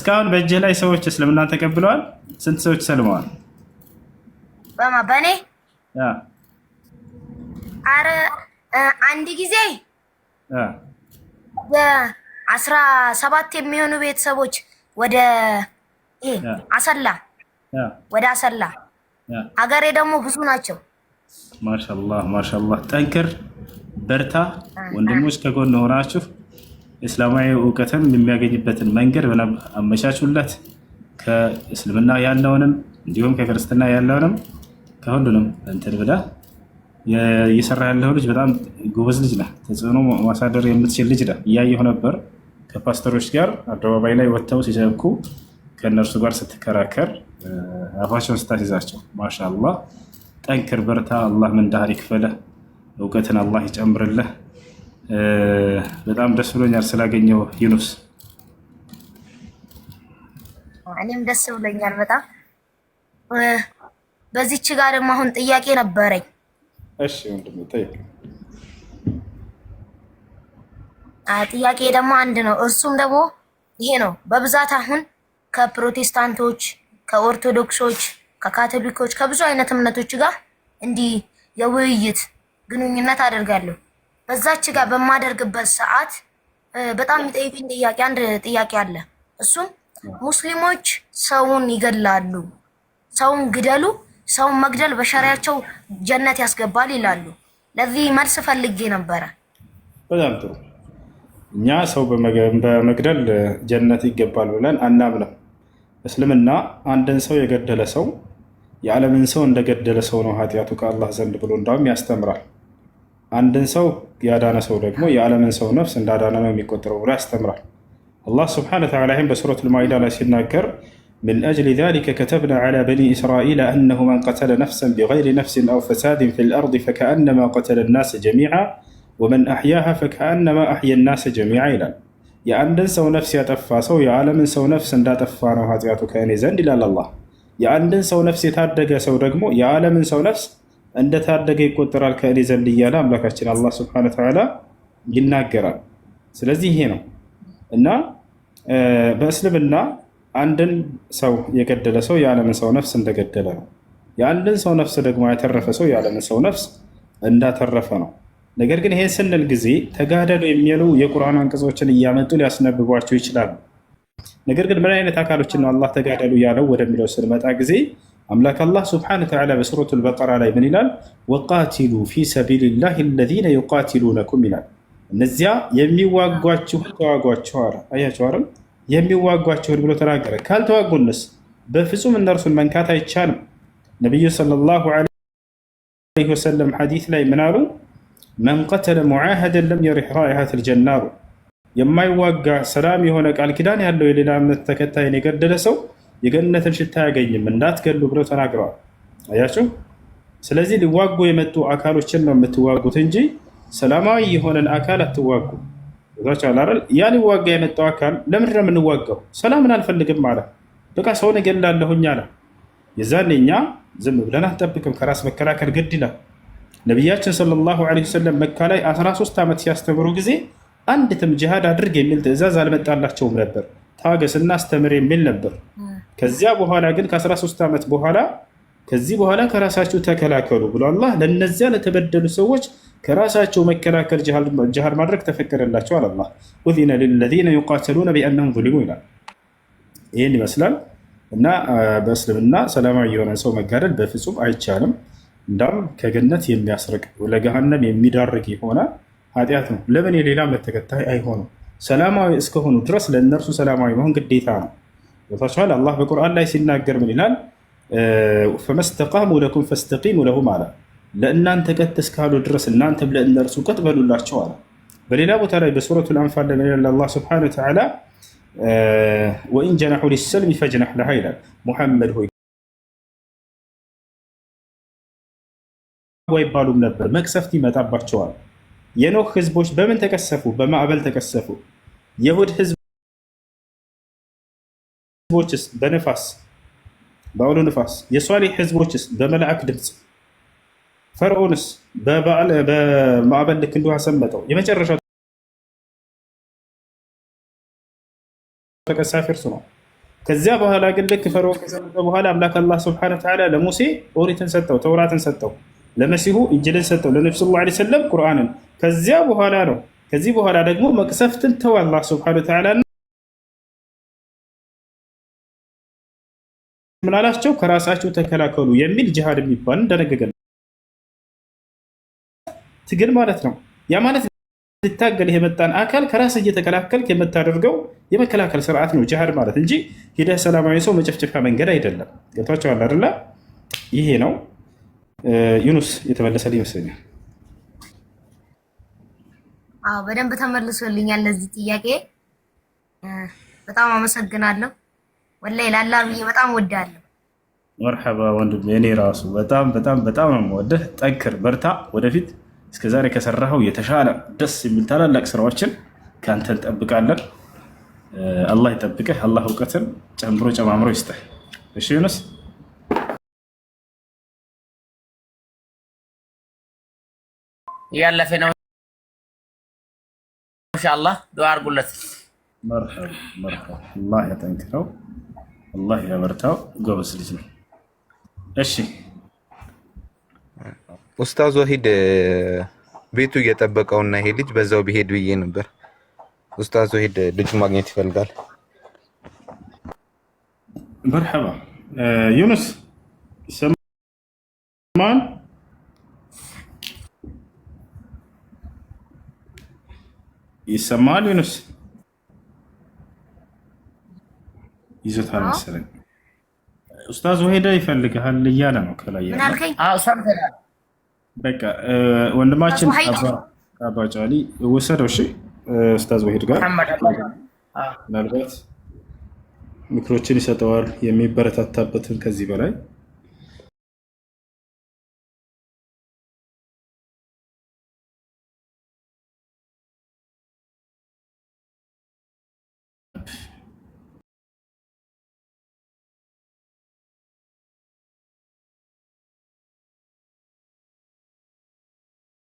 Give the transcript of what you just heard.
እስካሁን በእጅህ ላይ ሰዎች እስልምና ተቀብለዋል? ስንት ሰዎች ሰልመዋል? በኔ አረ አንድ ጊዜ 17 የሚሆኑ ቤተሰቦች ወደ አሰላ ሀገሬ ደግሞ ብዙ ናቸው። ማሻአላህ ማሻአላህ። ጠንክር በርታ። ወንድሞች ከጎን ሆናችሁ እስላማዊ እውቀትን የሚያገኝበትን መንገድ በደንብ አመቻቹለት። ከእስልምና ያለውንም እንዲሁም ከክርስትና ያለውንም ከሁሉንም እንትን ብለህ እየሰራ ያለው ልጅ በጣም ጎበዝ ልጅ ነህ። ተጽዕኖ ማሳደር የምትችል ልጅ ነህ። እያየሁ ነበር ከፓስተሮች ጋር አደባባይ ላይ ወጥተው ሲሰብኩ ከእነርሱ ጋር ስትከራከር አፋቸውን ስታስይዛቸው። ማሻአላህ ጠንክር በርታ። አላህ ምንዳህር ይክፈልህ፣ እውቀትን አላህ ይጨምርልህ። በጣም ደስ ብሎኛል ስላገኘው ዩኑስ። እኔም ደስ ብሎኛል በጣም። በዚች ጋር ደግሞ አሁን ጥያቄ ነበረኝ። እሺ ወንድሜ ጠይቅ። ጥያቄ ደግሞ አንድ ነው። እርሱም ደግሞ ይሄ ነው። በብዛት አሁን ከፕሮቴስታንቶች፣ ከኦርቶዶክሶች፣ ከካቶሊኮች ከብዙ አይነት እምነቶች ጋር እንዲህ የውይይት ግንኙነት አደርጋለሁ። በዛች ጋር በማደርግበት ሰዓት በጣም የሚጠይቁኝ ጥያቄ አንድ ጥያቄ አለ። እሱም ሙስሊሞች ሰውን ይገላሉ፣ ሰውን ግደሉ፣ ሰውን መግደል በሸሪያቸው ጀነት ያስገባል ይላሉ። ለዚህ መልስ ፈልጌ ነበረ። በጣም ጥሩ። እኛ ሰው በመግደል ጀነት ይገባል ብለን አናምንም። እስልምና አንድን ሰው የገደለ ሰው የዓለምን ሰው እንደገደለ ሰው ነው ኃጢአቱ ከአላህ ዘንድ ብሎ እንዳውም ያስተምራል። አንድን ሰው ያዳነ ሰው ደግሞ የዓለምን ሰው ነፍስ እንዳዳነ ነው የሚቆጠረው ብሎ ያስተምራል። አላህ ስብሐነሁ ወተዓላ ይህም በሱረቱል ማኢዳ ላይ ሲናገር من أجل ذلك كتبنا على بني إسرائيل أنه من قتل نفسا بغير نفس أو فساد في الأرض فكأنما قتل الناس جميعا ومن أحياها فكأنما أحيا الناس جميعا ይላል። የአንድን ሰው ነፍስ ያጠፋ ሰው የዓለምን ሰው ነፍስ እንዳጠፋ ነው ኃጢአቱ ከእኔ ዘንድ ይላል አላህ። የአንድን ሰው ነፍስ የታደገ ሰው ደግሞ የዓለምን ሰው ነፍስ እንደታደገ ይቆጠራል ከእኔ ዘንድ እያለ አምላካችን አላህ ሱብሓነሁ ወተዓላ ይናገራል። ስለዚህ ይሄ ነው እና በእስልምና አንድን ሰው የገደለ ሰው የዓለምን ሰው ነፍስ እንደገደለ ነው። የአንድን ሰው ነፍስ ደግሞ ያተረፈ ሰው የዓለምን ሰው ነፍስ እንዳተረፈ ነው። ነገር ግን ይሄ ስንል ጊዜ ተጋደሉ የሚሉ የቁርአን አንቀጾችን እያመጡ ሊያስነብቧቸው ይችላሉ። ነገር ግን ምን አይነት አካሎችን ነው አላህ ተጋደሉ ያለው ወደሚለው ስንመጣ ጊዜ አምላክ አላህ ስብሐነሁ ወተዓላ በሱረቱል በቀራ ላይ ምን ይላል? ወቃቲሉ ፊ ሰቢሊላሂ አለዚነ ዩቃቲሉነኩም ይላል። እነዚያ የሚዋጓችሁ ተዋጓቸው አለ። አያቸው አይደል? የሚዋጓችሁን ብሎ ተናገረ። ካልተዋጉንስ በፍጹም እነርሱን መንካት አይቻልም። ነቢዩ ሰለላሁ ዐለይሂ ወሰለም ሐዲስ ላይ ምን አሉ? መን ቀተለ ሙዓሀደን ለም የሪሕ ራኢሐተል ጀና አሉ። የማይዋጋ ሰላም የሆነ ቃል ኪዳን ያለው የሌላ እምነት ተከታይን የገደለ ሰው የገነትን ሽታ አያገኝም፣ እንዳትገሉ ብለው ተናግረዋል። አያችሁ። ስለዚህ ሊዋጉ የመጡ አካሎችን ነው የምትዋጉት እንጂ ሰላማዊ የሆነን አካል አትዋጉ። ያ ሊዋጋ የመጣው አካል ለምንድን ነው የምንዋጋው? ሰላምን አልፈልግም አለ። በቃ ሰውን እገላለሁኝ አለ። የዛኔ እኛ ዝም ብለን አንጠብቅም፣ ከራስ መከላከል ግድ ይላል። ነቢያችን ሰለላሁ ዐለይሂ ወሰለም መካ ላይ 13 ዓመት ሲያስተምሩ ጊዜ አንዲትም ጂሃድ አድርግ የሚል ትዕዛዝ አልመጣላቸውም ነበር። ታገስና አስተምር የሚል ነበር። ከዚያ በኋላ ግን ከ13 ዓመት በኋላ ከዚህ በኋላ ከራሳችሁ ተከላከሉ ብሎ አላህ ለነዚያ ለተበደሉ ሰዎች ከራሳቸው መከላከል ጂሃድ ማድረግ ተፈቀደላቸው አለ አላህ። ኡዚነ ሊለዚነ ዩቃተሉነ ቢአንሁም ዙሊሙ ይላል። ይህን ይመስላል እና በእስልምና ሰላማዊ የሆነ ሰው መጋደል በፍጹም አይቻልም። እንዳም ከገነት የሚያስርቅ ለገሃነም የሚዳርግ የሆነ ኃጢአት ነው። ለምን የሌላ እምነት ተከታይ አይሆኑም? ሰላማዊ እስከሆኑ ድረስ ለእነርሱ ሰላማዊ መሆን ግዴታ ነው። ቦታቸዋል አላህ በቁርአን ላይ ሲናገር ምን ይላል? ፈመስተቃሙ ለኩም ፈስተቂሙ ለሁም አለ። ለእናንተ ቀጥ እስካሉ ድረስ እናንተም ለእነርሱ ቀጥ በሉላቸው አለ። በሌላ ቦታ ላይ በሱረቱል አንፋል ላይ ምን ይላል አላህ ሱብሓነሁ ወተዓላ? ወኢን ጀነሑ ሊሰልሚ ፈጅነሕ ለሃ ይላል። ሙሐመድ ሆይ አይባሉም ነበር፣ መቅሰፍት ይመጣባቸዋል። የኖህ ህዝቦች በምን ተቀሰፉ? በማዕበል ተቀሰፉ። የሁድ ህዝቦችስ በነፋስ በአውሎ ነፋስ። የሷሊህ ህዝቦችስ በመላእክ ድምፅ። ፈርዖንስ በማዕበል ልክ እንዲሁ አሰመጠው። የመጨረሻው ተቀሳፊ እርሱ ነው። ከዚያ በኋላ ግን ልክ ፈርዖን ከሰመጠ በኋላ አምላክ አላህ ሱብሓነሁ ወተዓላ ለሙሴ ኦሪትን ሰጠው፣ ተውራትን ሰጠው፣ ለመሲሁ ኢንጂልን ሰጠው፣ ለነብዩ ሰለላሁ ዐለይሂ ወሰለም ቁርአንን። ከዚያ በኋላ ነው ከዚህ በኋላ ደግሞ መቅሰፍትን ተው አላህ ሱብሓነሁ ወተዓላ ምን አላቸው? ከራሳቸው ተከላከሉ የሚል ጂሃድ የሚባል እንደነገገ ትግል ማለት ነው። ያ ማለት ልታገልህ የመጣን አካል ከራስ እየተከላከልክ የምታደርገው የመከላከል ስርዓት ነው ጂሃድ ማለት እንጂ ሂደህ ሰላማዊ ሰው መጨፍጨፊያ መንገድ አይደለም። ገብቷቸዋል አይደለ? ይሄ ነው። ዩኑስ የተመለሰልኝ ይመስለኛል። አዎ በደንብ ተመልሶልኛል። ለዚህ ጥያቄ በጣም አመሰግናለሁ። ወላሂ ላላ ብዬ በጣም ወዳለሁ። መርሐባ ወንድሜ፣ እኔ ራሱ በጣም በጣም በጣም ነው የምወደህ። ጠንክር፣ በርታ። ወደፊት እስከዛሬ ከሰራኸው የተሻለ ደስ የሚል ታላላቅ ስራዎችን ከአንተ እንጠብቃለን። አላህ ይጠብቅህ። አላህ እውቀትን ጨምሮ ጨማምሮ ይስጥህ። እሺ ዩኑስ ያለፈ ነው። ኢንሻአላህ ዱዓ አድርጉለት። መርሐባ መርሐባ። አላህ ያጠንክረው፣ አላህ ያበርታው። ጎበዝ ልጅ ነው። እሺ ኡስታዝ ወሂድ ቤቱ እየጠበቀውና ይሄ ልጅ በዛው ቢሄድ ብዬ ነበር። ኡስታዝ ወሂድ ልጁ ማግኘት ይፈልጋል። መርሐባ ዩኑስ ይሰማል? ይሰማል? ዩኑስ ይዞታል መሰለኝ። ኡስታዝ ወሂድ ይፈልግሃል እያለ ነው ከላይ ያለው። በቃ ወንድማችን አባ ጫሊ ወሰደው። እሺ ኡስታዝ ወሂድ ጋር ምናልባት ምክሮችን ይሰጠዋል የሚበረታታበትን ከዚህ በላይ